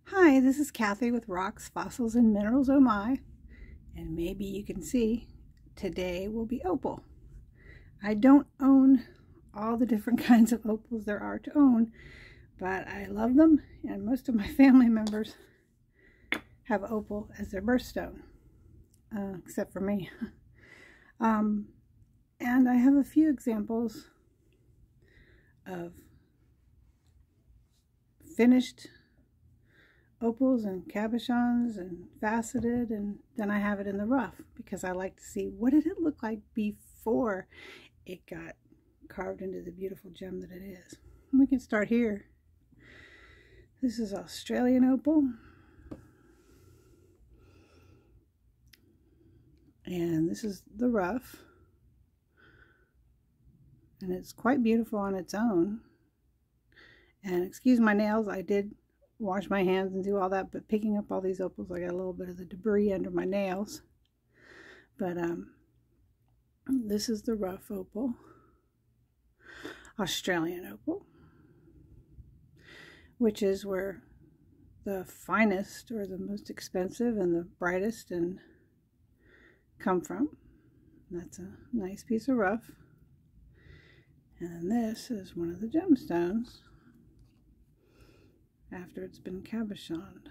Hi, this is Kathy with Rocks, Fossils, and Minerals Oh My, and maybe you can see today will be opal. I don't own all the different kinds of opals there are to own, but I love them, and most of my family members have opal as their birthstone, except for me. And I have a few examples of finished opals and cabochons and faceted, and then I have it in the rough because I like to see what did it look like before it got carved into the beautiful gem that it is. And we can start here. This is Australian opal, and this is the rough, and it's quite beautiful on its own. And excuse my nails, I did wash my hands and do all that, but picking up all these opals, I got a little bit of the debris under my nails. But this is the rough opal, Australian opal, which is where the finest or the most expensive and the brightest and come from. That's a nice piece of rough. And this is one of the gemstones after it's been cabochoned.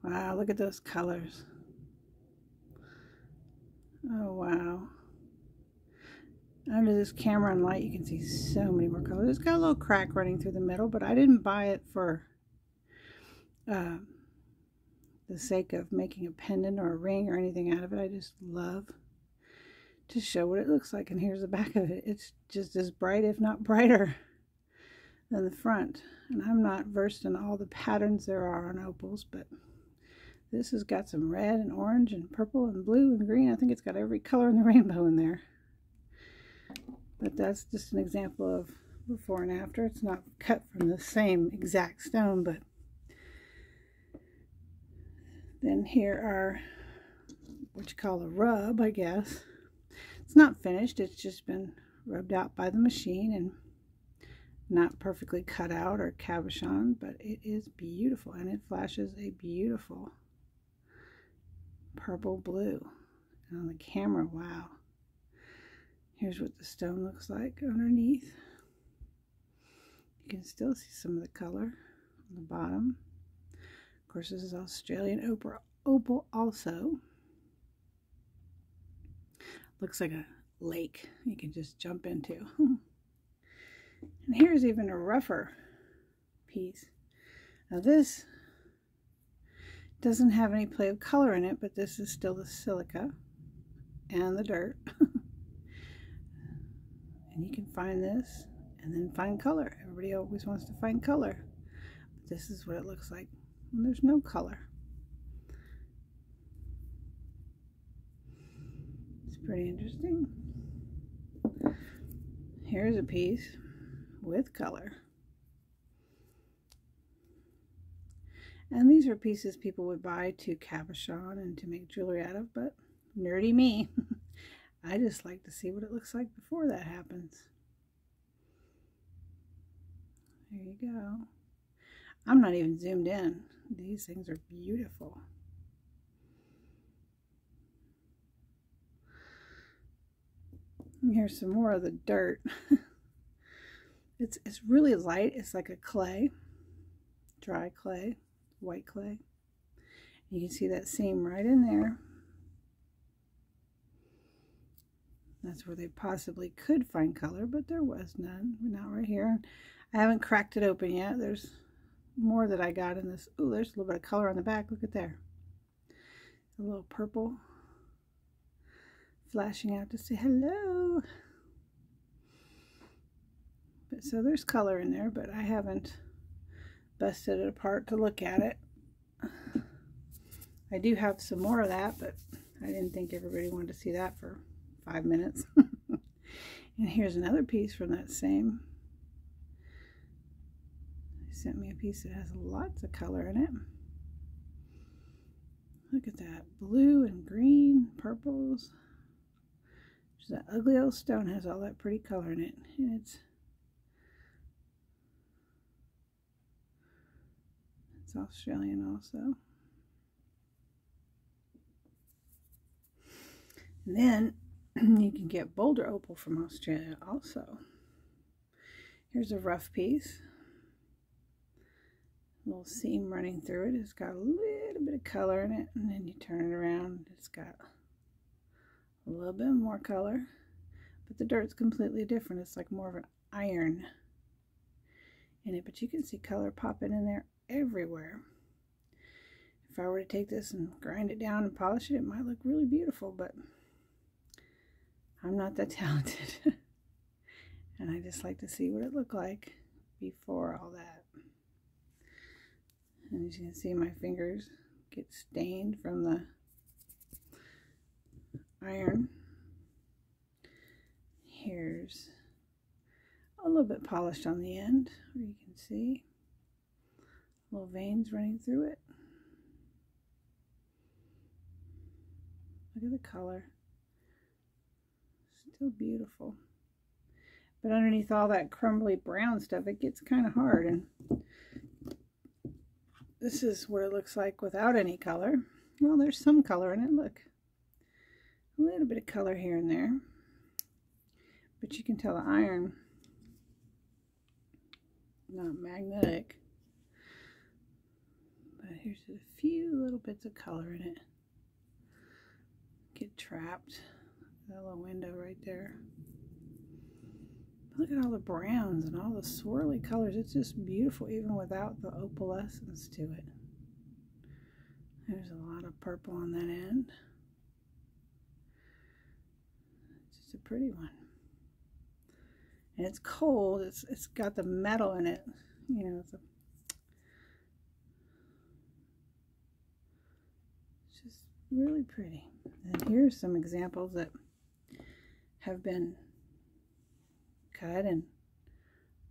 Wow, look at those colors. Oh wow. Under this camera and light you can see so many more colors. It's got a little crack running through the middle, but I didn't buy it for the sake of making a pendant or a ring or anything out of it. I just love to show what it looks like. And here's the back of it. It's just as bright, if not brighter, than the front. And I'm not versed in all the patterns there are on opals, but this has got some red and orange and purple and blue and green. I think it's got every color in the rainbow in there. But that's just an example of before and after. It's not cut from the same exact stone, but then here are what you call a rub, I guess. It's not finished, it's just been rubbed out by the machine and not perfectly cut out or cabochon, but it is beautiful, and it flashes a beautiful purple blue. And on the camera, wow. Here's what the stone looks like underneath. You can still see some of the color on the bottom. Of course, this is Australian opal also. Looks like a lake you can just jump into. And here's even a rougher piece. Now this doesn't have any play of color in it, but this is still the silica and the dirt. And you can find this and then find color. Everybody always wants to find color. But this is what it looks like when there's no color. It's pretty interesting. Here's a piece with color. And these are pieces people would buy to cabochon and to make jewelry out of, but nerdy me. I just like to see what it looks like before that happens. There you go. I'm not even zoomed in. These things are beautiful. And here's some more of the dirt. It's really light. It's like a clay, dry clay, white clay. You can see that seam right in there. That's where they possibly could find color, but there was none. Not right here. I haven't cracked it open yet. There's more that I got in this. Oh, there's a little bit of color on the back. Look at there. A little purple flashing out to say hello. But so there's color in there, but I haven't busted it apart to look at it. I do have some more of that, but I didn't think everybody wanted to see that for 5 minutes. And here's another piece from that same. They sent me a piece that has lots of color in it. Look at that. Blue and green, purples. That ugly old stone has all that pretty color in it. And it's It's Australian also. And then you can get boulder opal from Australia also. Here's a rough piece. A little seam running through it. It's got a little bit of color in it, and then you turn it around. It's got a little bit more color, but the dirt's completely different. It's like more of an iron in it, but you can see color popping in there everywhere. If I were to take this and grind it down and polish it, it might look really beautiful, but I'm not that talented. And I just like to see what it looked like before all that. And as you can see, my fingers get stained from the iron. Here's a little bit polished on the end, where you can see little veins running through it. Look at the color. Still beautiful. But underneath all that crumbly brown stuff, it gets kind of hard. And this is what it looks like without any color. Well, there's some color in it. Look. A little bit of color here and there. But you can tell the iron not magnetic. But here's a few little bits of color in it. Get trapped. That little window right there. But look at all the browns and all the swirly colors. It's just beautiful even without the opalescence to it. There's a lot of purple on that end. It's just a pretty one. And it's cold. It's got the metal in it. You know, it's just really pretty. And here's some examples that have been cut and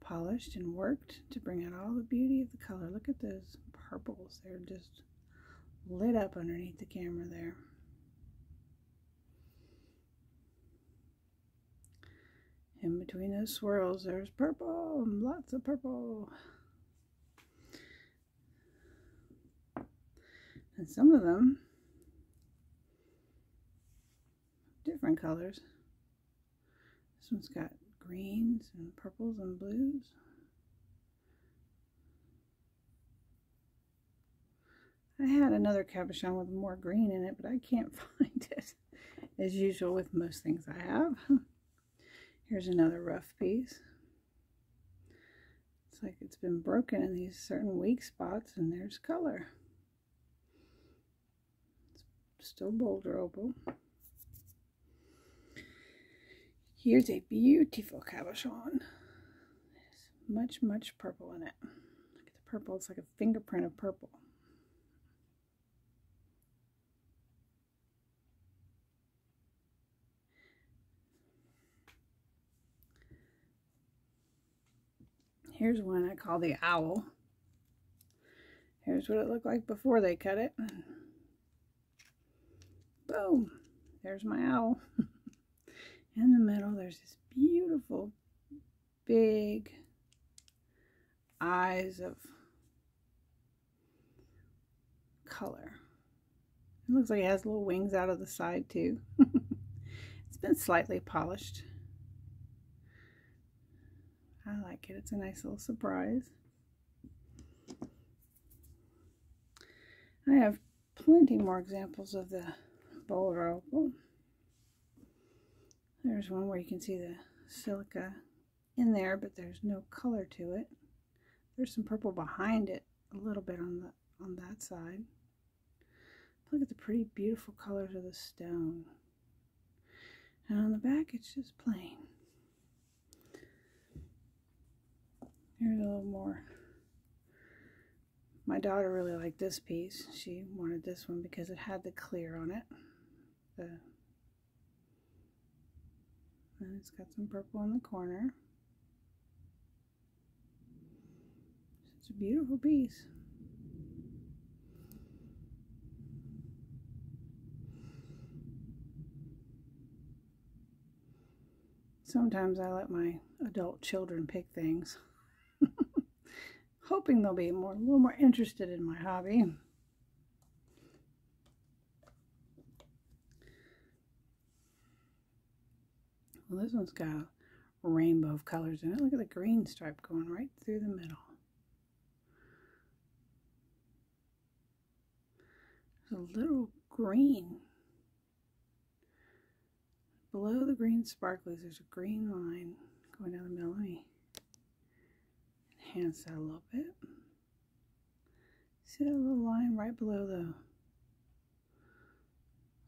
polished and worked to bring out all the beauty of the color. Look at those purples. They're just lit up underneath the camera there. In between those swirls, there's purple, lots of purple. And some of them, different colors. This one's got greens and purples and blues. I had another cabochon with more green in it, but I can't find it, as usual with most things I have. Here's another rough piece. It's like it's been broken in these certain weak spots, and there's color. It's still boulder opal. Here's a beautiful cabochon. There's much purple in it. Look at the purple. It's like a fingerprint of purple. Here's one I call the owl. Here's what it looked like before they cut it. Boom! There's my owl. In the middle, there's this beautiful, big eyes of color. It looks like it has little wings out of the side, too. It's been slightly polished. I like it. It's a nice little surprise. I have plenty more examples of the boulder opal. There's one where you can see the silica in there, but there's no color to it. There's some purple behind it, a little bit on that side. Look at the pretty, beautiful colors of the stone. And on the back, it's just plain. Here's a little more. My daughter really liked this piece. She wanted this one because it had the clear on it. And it's got some purple in the corner. It's a beautiful piece. Sometimes I let my adult children pick things. hoping they'll be a little more interested in my hobby. Well, this one's got a rainbow of colors in it. Look at the green stripe going right through the middle. There's a little green. Below the green sparklies, there's a green line going down the middle. Let me enhance that a little bit. See that little line right below the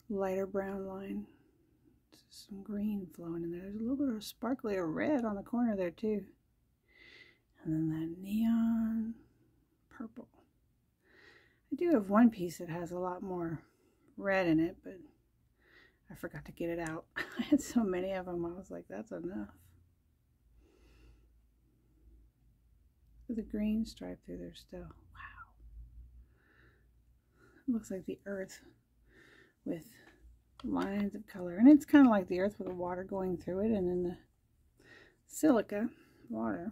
lighter brown line? There's some green flowing in there. There's a little bit of sparkly red on the corner there too. And then that neon purple. I do have one piece that has a lot more red in it, but I forgot to get it out. I had so many of them, I was like, that's enough. With a green stripe through there still. Wow. It looks like the earth with lines of color. And it's kind of like the earth with the water going through it, and then the silica water.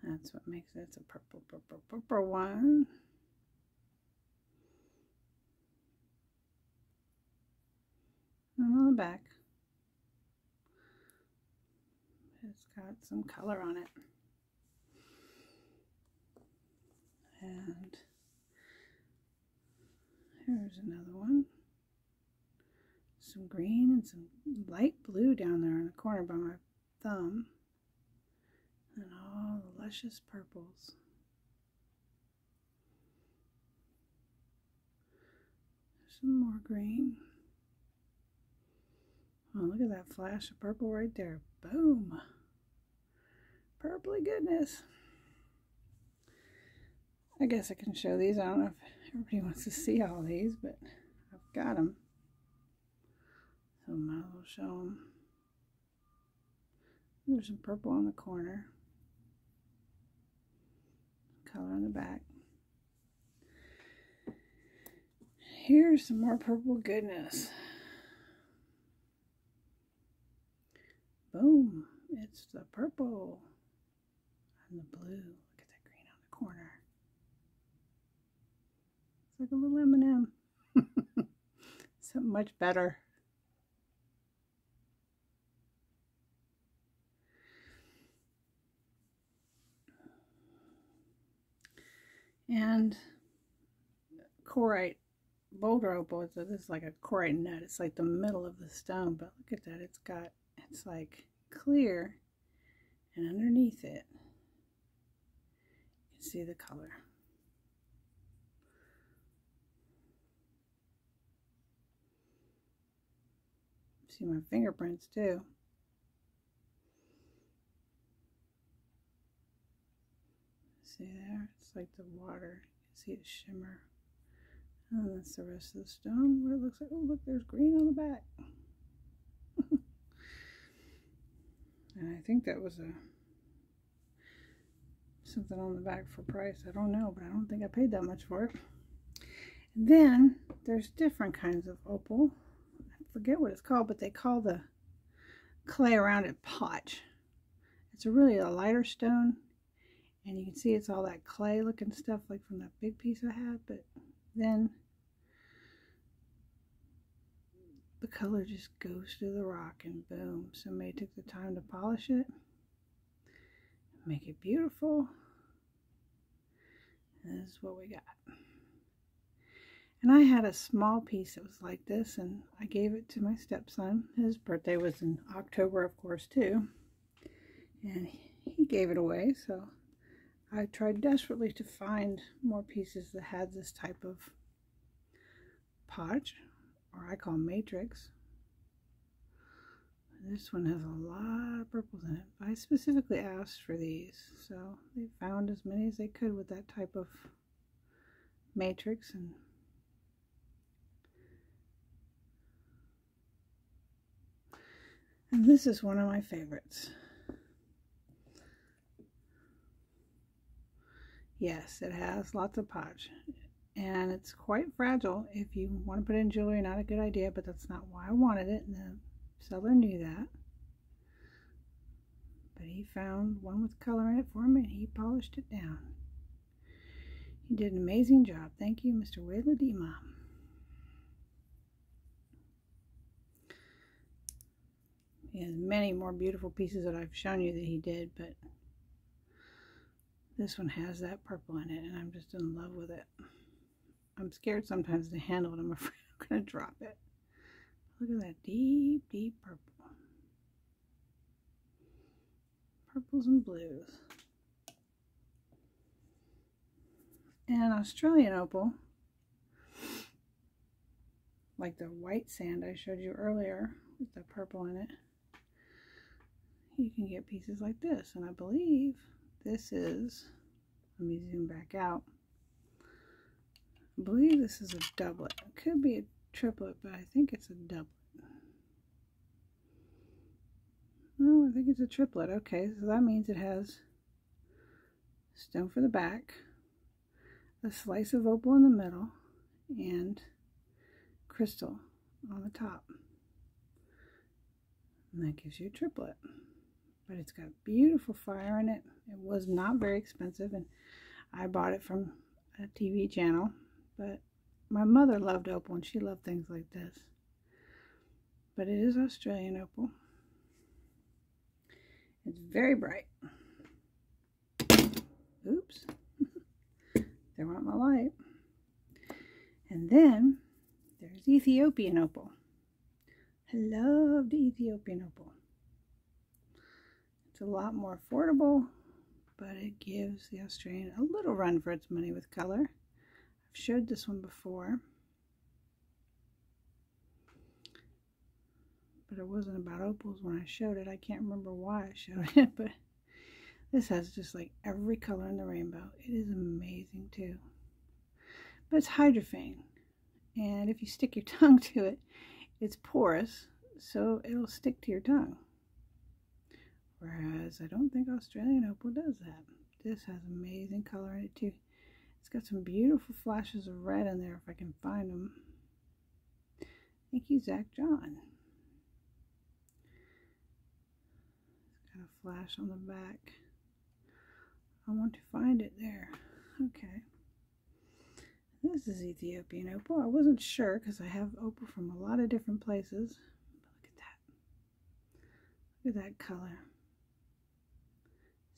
That's what makes it. It's a purple, purple, purple one. And on the back, it's got some color on it. And here's another one. Some green and some light blue down there in the corner by my thumb. And all the luscious purples. Some more green. Oh, look at that flash of purple right there. Boom. Purpley goodness. I guess I can show these. I don't know if everybody wants to see all these, but I've got them. So I might as well show them. There's some purple on the corner. Color on the back. Here's some more purple goodness. Boom. It's the purple and the blue. Look at that green on the corner. It's like a little M&M. Something much better. And corite boulder opal. This is like a corite nut. It's like the middle of the stone, but look at that. It's like clear, and underneath it you can see the color. See my fingerprints too. See there? It's like the water. You can see it shimmer. And that's the rest of the stone. What it looks like. Oh, look, there's green on the back. And I think that was something on the back for price. I don't know, but I don't think I paid that much for it. And then there's different kinds of opal. I forget what it's called, but they call the clay around it potch. It's really a lighter stone. And you can see it's all that clay looking stuff like from that big piece I had, but then the color just goes through the rock and boom. Somebody took the time to polish it, make it beautiful. And this is what we got. And I had a small piece that was like this, and I gave it to my stepson. His birthday was in October, of course, too. And he gave it away, so I tried desperately to find more pieces that had this type of potch, or I call matrix. This one has a lot of purples in it. I specifically asked for these, so they found as many as they could with that type of matrix. And this is one of my favorites. Yes, it has lots of potch, and it's quite fragile. If you want to put it in jewelry, not a good idea, but that's not why I wanted it, and the seller knew that. But he found one with color in it for me, and he polished it down. He did an amazing job. Thank you, Mr. Wayladima. He has many more beautiful pieces that I've shown you that he did, but this one has that purple in it, and I'm just in love with it. I'm scared sometimes to handle it. I'm afraid I'm going to drop it. Look at that deep, deep purple. Purples and blues. And Australian opal, like the white sand I showed you earlier with the purple in it, you can get pieces like this. And I believe this is, let me zoom back out. I believe this is a doublet. It could be a triplet, but I think it's a doublet. No, I think it's a triplet. Okay, so that means it has stone for the back, a slice of opal in the middle, and crystal on the top. And that gives you a triplet. But it's got beautiful fire in it. It was not very expensive, and I bought it from a TV channel. But my mother loved opal, and she loved things like this. But it is Australian opal. It's very bright. Oops. There went my light. And then there's Ethiopian opal. I love the Ethiopian opal. It's a lot more affordable, but it gives the Australian a little run for its money with color. I've showed this one before, but it wasn't about opals when I showed it. I can't remember why I showed it, but this has just like every color in the rainbow. It is amazing too. But it's hydrophane, and if you stick your tongue to it, it's porous, so it'll stick to your tongue. Whereas I don't think Australian opal does that. This has amazing color in it too. It's got some beautiful flashes of red in there if I can find them. Thank you, Zach John. It's got a flash on the back. I want to find it there. Okay. This is Ethiopian opal. I wasn't sure because I have opal from a lot of different places. But look at that. Look at that color.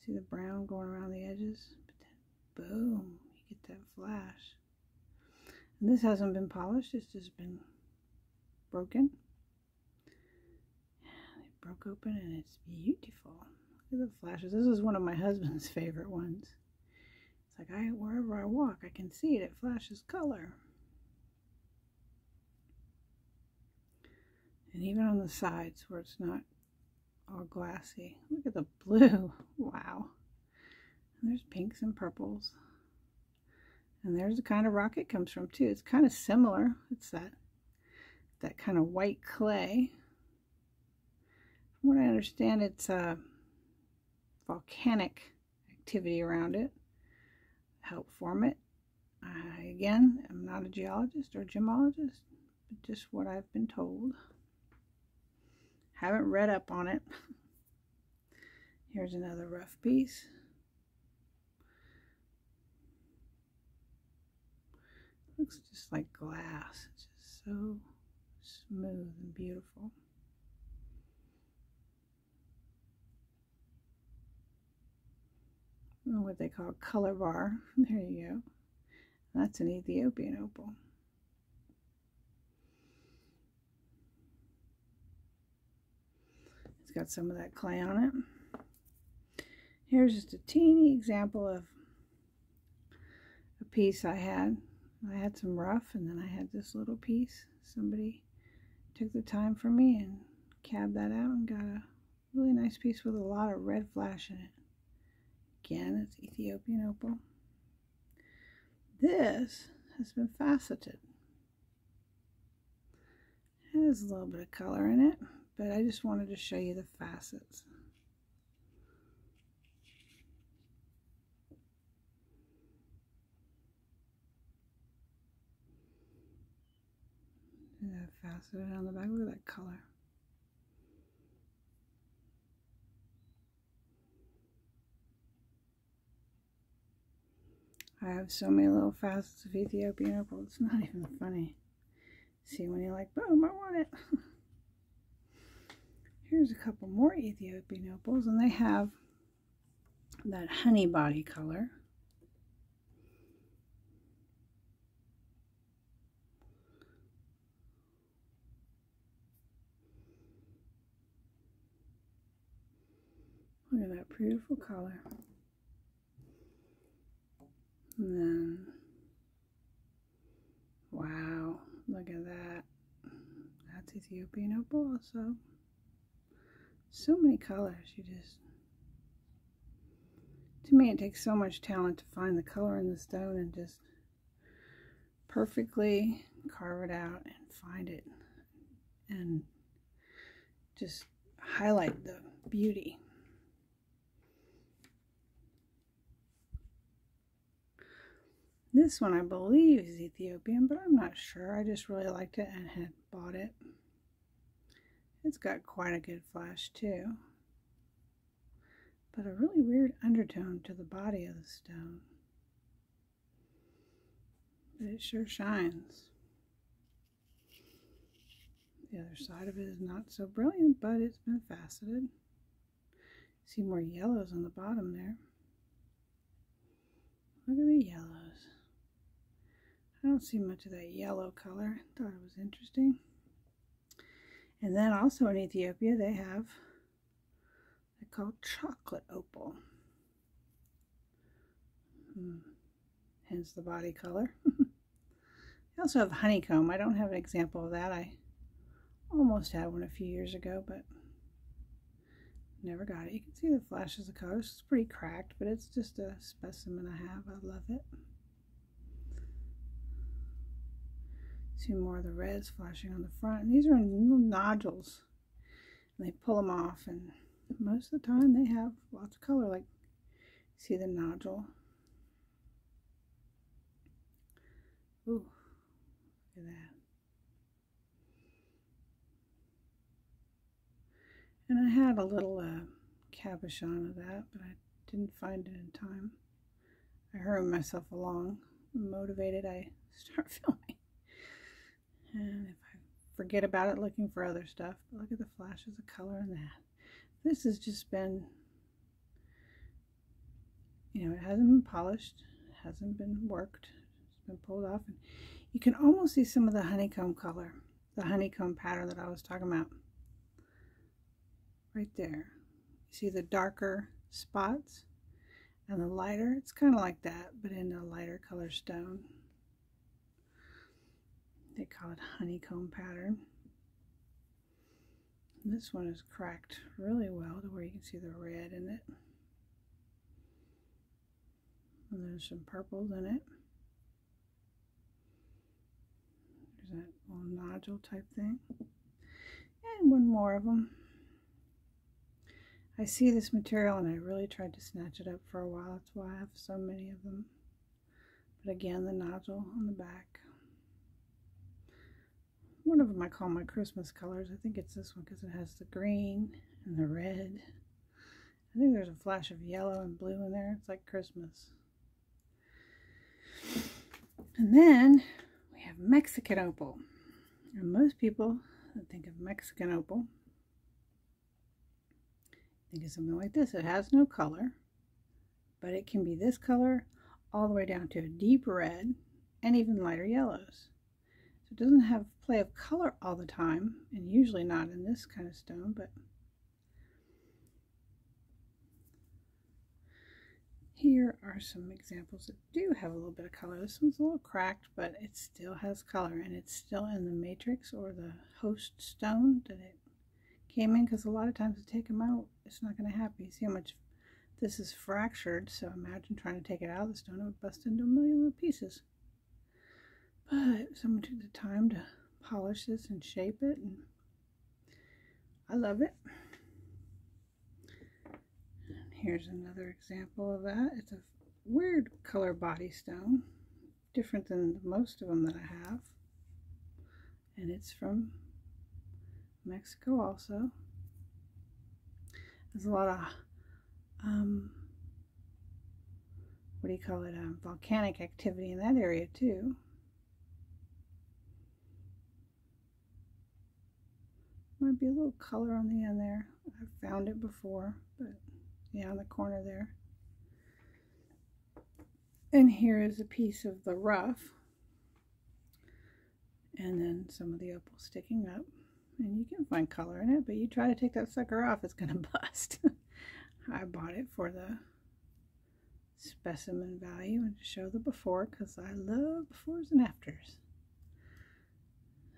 See the brown going around the edges? But then, boom, you get that flash. And this hasn't been polished. It's just been broken. It broke open and it's beautiful. Look at the flashes. This is one of my husband's favorite ones. It's like wherever I walk, I can see it. It flashes color. And even on the sides where it's not all glassy. Look at the blue. Wow. And there's pinks and purples. And there's the kind of rock it comes from too. It's kind of similar. It's that kind of white clay. From what I understand, it's volcanic activity around it help form it. Again, I'm not a geologist or gemologist, but just what I've been told. Haven't read up on it. Here's another rough piece. Looks just like glass. It's just so smooth and beautiful. What they call a color bar. There you go. That's an Ethiopian opal. It's got some of that clay on it. Here's just a teeny example of a piece I had. I had some rough, and then I had this little piece. Somebody took the time for me and cabbed that out and got a really nice piece with a lot of red flash in it. Again, it's Ethiopian opal. This has been faceted. It has a little bit of color in it, but I just wanted to show you the facets. Faceted on the back. Look at that color. I have so many little facets of Ethiopian opal, it's not even funny. See, when you're like, boom, I want it. Here's a couple more Ethiopian opals, and they have that honey body color. Look at that beautiful color. And then, wow, look at that. That's Ethiopian opal also. So many colors. To me, it takes so much talent to find the color in the stone and just perfectly carve it out and find it and just highlight the beauty. This one I believe is Ethiopian, but I'm not sure. I just really liked it and had bought it. It's got quite a good flash too, but a really weird undertone to the body of the stone. But it sure shines. The other side of it is not so brilliant, but it's been faceted. See more yellows on the bottom there. Look at the yellows. I don't see much of that yellow color. Thought it was interesting. And then also in Ethiopia they have, they're called chocolate opal. Hence the body color. They also have honeycomb. I don't have an example of that. I almost had one a few years ago, but never got it. You can see the flashes of colors. It's pretty cracked, but it's just a specimen I have. I love it. See more of the reds flashing on the front. And these are little nodules. And they pull them off, and most of the time they have lots of color. Like, see the nodule? Ooh, look at that. And I had a little cabochon of that, but I didn't find it in time. I hurried myself along. Motivated, I start filming. And if I forget about it, looking for other stuff. But look at the flashes of color in that. This has just been, you know, it hasn't been polished. It hasn't been worked. It's been pulled off. And you can almost see some of the honeycomb color. The honeycomb pattern that I was talking about. Right there. You see the darker spots and the lighter. It's kind of like that, but in a lighter color stone. They call it honeycomb pattern. And this one is cracked really well to where you can see the red in it. And there's some purples in it. There's that little nodule type thing. And one more of them. I see this material and I really tried to snatch it up for a while. That's why I have so many of them. But again, the nodule on the back. One of them I call my Christmas colors. I think it's this one because it has the green and the red. I think there's a flash of yellow and blue in there. It's like Christmas. And then we have Mexican opal. And most people that think of Mexican opal think of something like this. It has no color, but it can be this color all the way down to a deep red and even lighter yellows. So it doesn't have play of color all the time, and usually not in this kind of stone, but here are some examples that do have a little bit of color. This one's a little cracked, but it still has color, and it's still in the matrix or the host stone that it came in, because a lot of times to take them out, it's not going to happen. You see how much this is fractured, so imagine trying to take it out of the stone. It would bust into a million little pieces. But someone took the time to polish this and shape it, and I love it. And here's another example of that. It's a weird color body stone, different than most of them that I have, and it's from Mexico also. There's a lot of what do you call it, volcanic activity in that area too. Might be a little color on the end there. I've found it before, but yeah, on the corner there. And here is a piece of the rough. And then some of the opal sticking up. And you can find color in it, but you try to take that sucker off, it's going to bust. I bought it for the specimen value and to show the before, because I love befores and afters.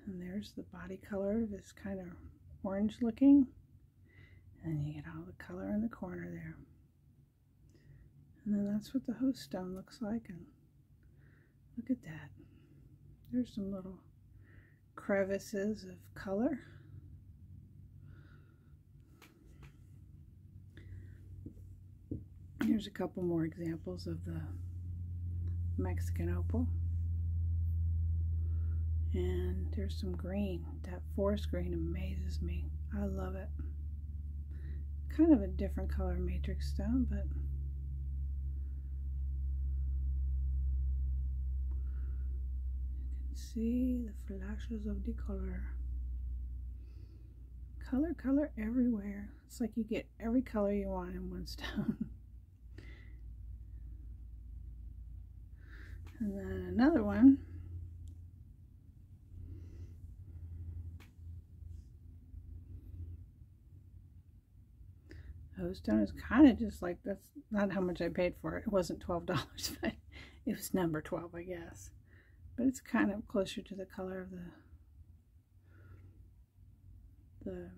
And there's the body color, this kind of orange looking. And then you get all the color in the corner there. And then that's what the host stone looks like. And look at that. There's some little crevices of color. Here's a couple more examples of the Mexican opal. And there's some green. That forest green amazes me. I love it. Kind of a different color matrix stone, but you can see the flashes of the color. Color everywhere. It's like you get every color you want in one stone. And then another one. Host stone is kind of just like, that's not how much I paid for it. It wasn't $12, but it was number 12, I guess. But it's kind of closer to the color of the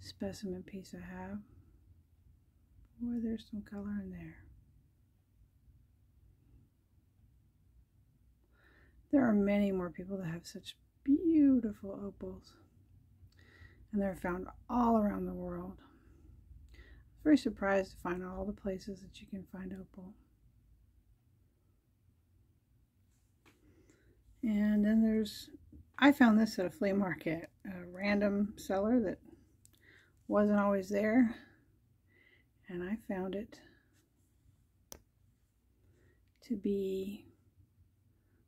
specimen piece I have. Boy, there's some color in there. There are many more people that have such beautiful opals. And they're found all around the world. I was very surprised to find all the places that you can find opal. And then I found this at a flea market, a random seller that wasn't always there. And I found it to be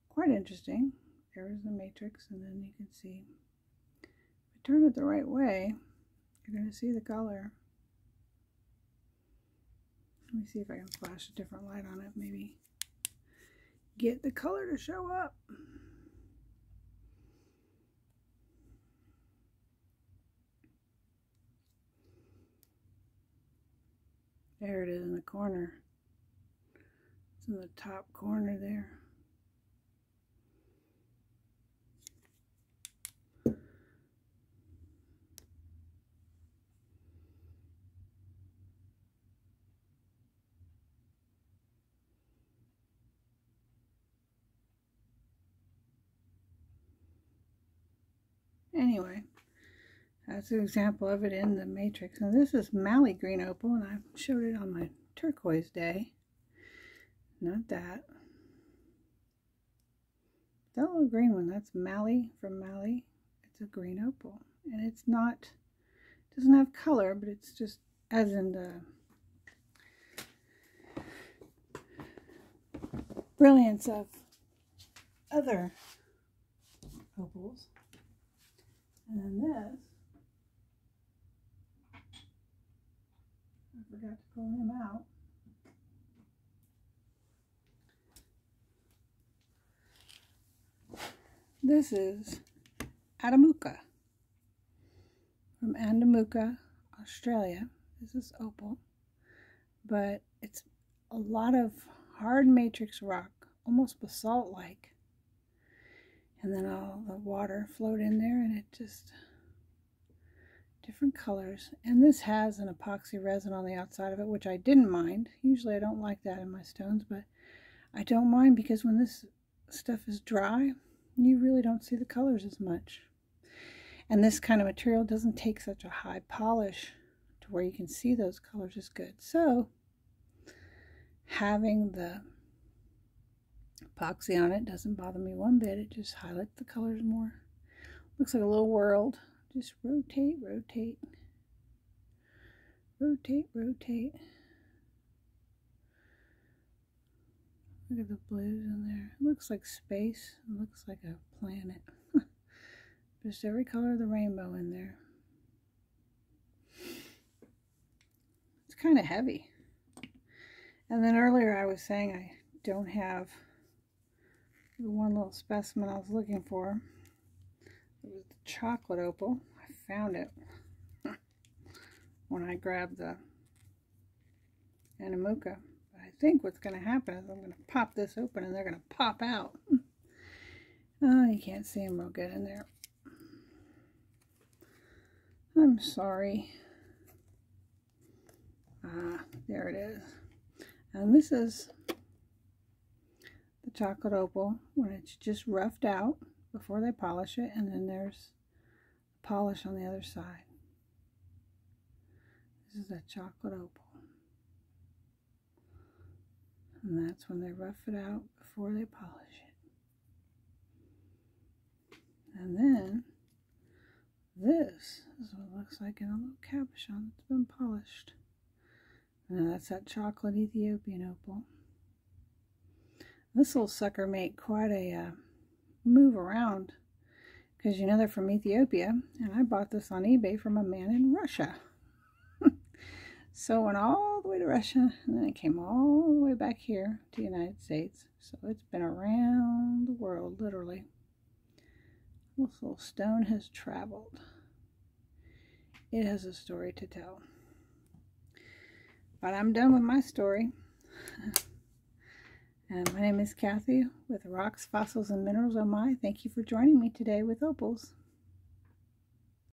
quite interesting. There is the matrix, and then you can see, turn it the right way, you're going to see the color. Let me see if I can flash a different light on it, maybe get the color to show up. There it is in the corner. It's in the top corner there. Anyway, that's an example of it in the matrix. Now this is Mali green opal, and I showed it on my turquoise day. Not that. That little green one, that's Mali from Mali. It's a green opal. And it's not, doesn't have color, but it's just as in the brilliance of other opals. And then this, I forgot to pull him out. This is Andamuka from Andamuka, Australia. This is opal, but it's a lot of hard matrix rock, almost basalt-like. And then all the water flowed in there, and it just, different colors. And this has an epoxy resin on the outside of it, which I didn't mind. Usually I don't like that in my stones, but I don't mind because when this stuff is dry, you really don't see the colors as much. And this kind of material doesn't take such a high polish to where you can see those colors is good. So having the epoxy on it doesn't bother me one bit. It just highlights the colors more. Looks like a little world. Just rotate, rotate, rotate, rotate. Look at the blues in there. It looks like space. It looks like a planet. Just every color of the rainbow in there. It's kind of heavy. And then earlier I was saying I don't have the one little specimen I was looking for. It was the chocolate opal. I found it when I grabbed the Anamuka. I think what's going to happen is I'm going to pop this open and they're going to pop out. Oh, you can't see them real good in there. I'm sorry. There it is. And this is the chocolate opal when it's just roughed out before they polish it, and then there's polish on the other side. This is a chocolate opal. And that's when they rough it out before they polish it. And then this is what it looks like in a little cabochon that's been polished. And that's that chocolate Ethiopian opal. This little sucker made quite a move around, because you know they're from Ethiopia, and I bought this on eBay from a man in Russia. So it went all the way to Russia, and then it came all the way back here to the United States. So it's been around the world, literally. This little stone has traveled. It has a story to tell. But I'm done with my story. And my name is Kathy with Rocks, Fossils, and Minerals Oh My. Thank you for joining me today with opals.